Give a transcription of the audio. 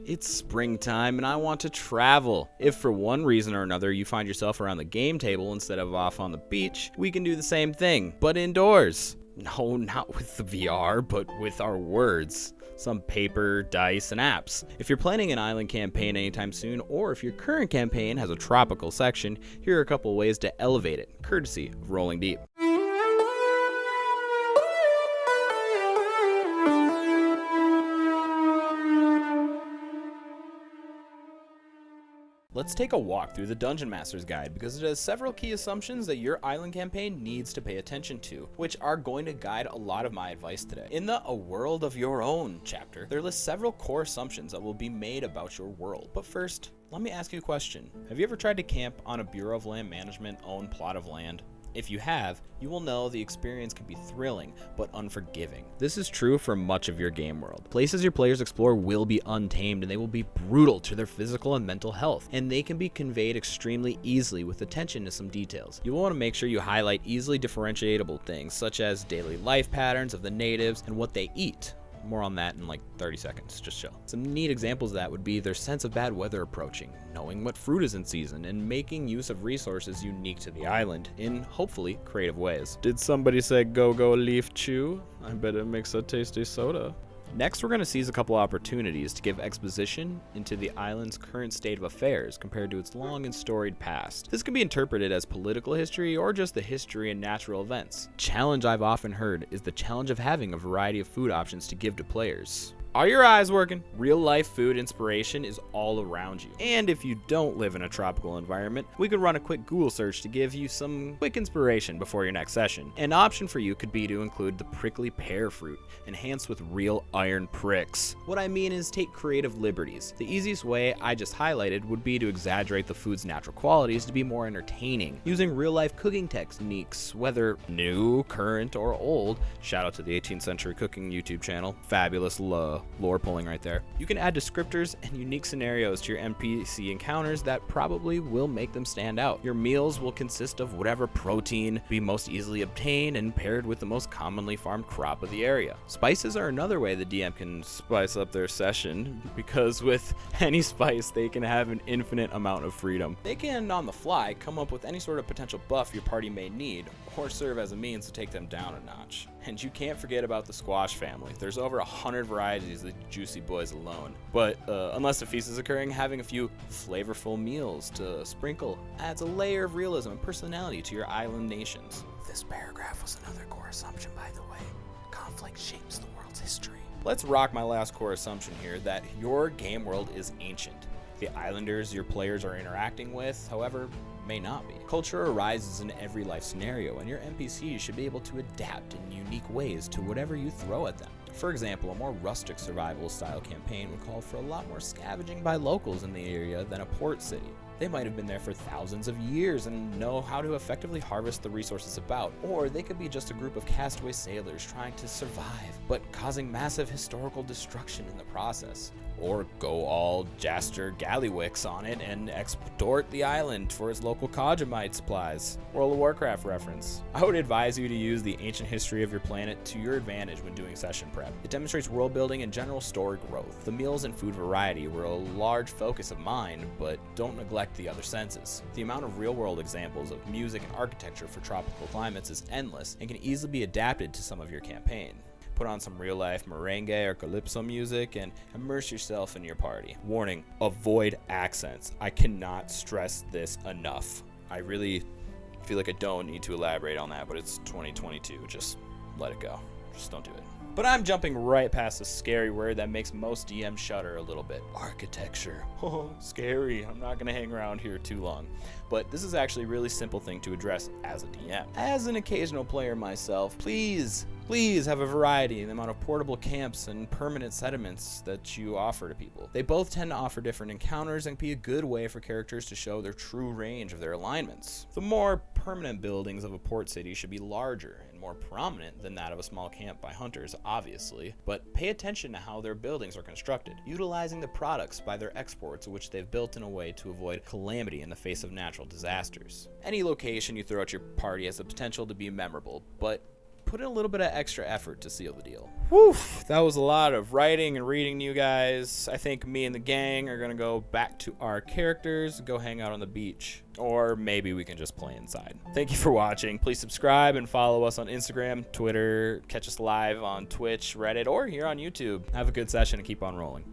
It's springtime and I want to travel. If for one reason or another you find yourself around the game table instead of off on the beach, we can do the same thing, but indoors. No, not with the VR, but with our words. Some paper, dice, and apps. If you're planning an island campaign anytime soon, or if your current campaign has a tropical section, here are a couple ways to elevate it, courtesy of Rolling Deep. Let's take a walk through the Dungeon Master's Guide because it has several key assumptions that your island campaign needs to pay attention to, which are going to guide a lot of my advice today. In the A World of Your Own chapter, there lists several core assumptions that will be made about your world. But first, let me ask you a question. Have you ever tried to camp on a Bureau of Land Management owned plot of land? If you have, you will know the experience can be thrilling, but unforgiving. This is true for much of your game world. Places your players explore will be untamed and they will be brutal to their physical and mental health, and they can be conveyed extremely easily with attention to some details. You will want to make sure you highlight easily differentiable things, such as daily life patterns of the natives and what they eat. More on that in like 30 seconds, just chill. Some neat examples of that would be their sense of bad weather approaching, knowing what fruit is in season, and making use of resources unique to the island in, hopefully, creative ways. Did somebody say go-go leaf chew? I bet it makes a tasty soda. Next, we're going to seize a couple opportunities to give exposition into the island's current state of affairs compared to its long and storied past. This can be interpreted as political history or just the history and natural events. Challenge I've often heard is the challenge of having a variety of food options to give to players. Are your eyes working? Real life food inspiration is all around you. And if you don't live in a tropical environment, we could run a quick Google search to give you some quick inspiration before your next session. An option for you could be to include the prickly pear fruit, enhanced with real iron pricks. What I mean is take creative liberties. The easiest way I just highlighted would be to exaggerate the food's natural qualities to be more entertaining, using real life cooking techniques, whether new, current, or old. Shout out to the 18th Century Cooking YouTube channel. Fabulous lore pulling right there. You can add descriptors and unique scenarios to your NPC encounters that probably will make them stand out. Your meals will consist of whatever protein be most easily obtained and paired with the most commonly farmed crop of the area. Spices are another way the DM can spice up their session, because with any spice they can have an infinite amount of freedom. They can, on the fly, come up with any sort of potential buff your party may need, or serve as a means to take them down a notch. And you can't forget about the squash family. There's over 100 varieties of the juicy boys alone. But unless a feast is occurring, having a few flavorful meals to sprinkle adds a layer of realism and personality to your island nations. This paragraph was another core assumption, by the way. Conflict shapes the world's history. Let's rock my last core assumption here, that your game world is ancient. The islanders your players are interacting with, however, may not be. Culture arises in every life scenario, and your NPCs should be able to adapt in unique ways to whatever you throw at them. For example, a more rustic survival style campaign would call for a lot more scavenging by locals in the area than a port city. They might have been there for thousands of years and know how to effectively harvest the resources about, or they could be just a group of castaway sailors trying to survive, but causing massive historical destruction in the process. Or go all Jaster Gallywix on it and extort the island for its local Kajamite supplies. World of Warcraft reference. I would advise you to use the ancient history of your planet to your advantage when doing session prep. It demonstrates world building and general story growth. The meals and food variety were a large focus of mine, but don't neglect the other senses. The amount of real world examples of music and architecture for tropical climates is endless and can easily be adapted to some of your campaign. Put on some real-life merengue or calypso music and immerse yourself in your party. Warning, avoid accents. I cannot stress this enough. I really feel like I don't need to elaborate on that, but it's 2022. Just let it go. Just don't do it. But I'm jumping right past a scary word that makes most DMs shudder a little bit. Architecture. Oh, scary. I'm not going to hang around here too long. But this is actually a really simple thing to address as a DM. As an occasional player myself, please have a variety in the amount of portable camps and permanent settlements that you offer to people. They both tend to offer different encounters and be a good way for characters to show their true range of their alignments. The more permanent buildings of a port city should be larger and more prominent than that of a small camp by hunters, obviously, but pay attention to how their buildings are constructed, utilizing the products by their exports which they've built in a way to avoid calamity in the face of natural disasters. Any location you throw at your party has the potential to be memorable, but put in a little bit of extra effort to seal the deal. Whew, that was a lot of writing and reading to you guys. I think me and the gang are going to go back to our characters and go hang out on the beach. Or maybe we can just play inside. Thank you for watching. Please subscribe and follow us on Instagram, Twitter, catch us live on Twitch, Reddit, or here on YouTube. Have a good session and keep on rolling.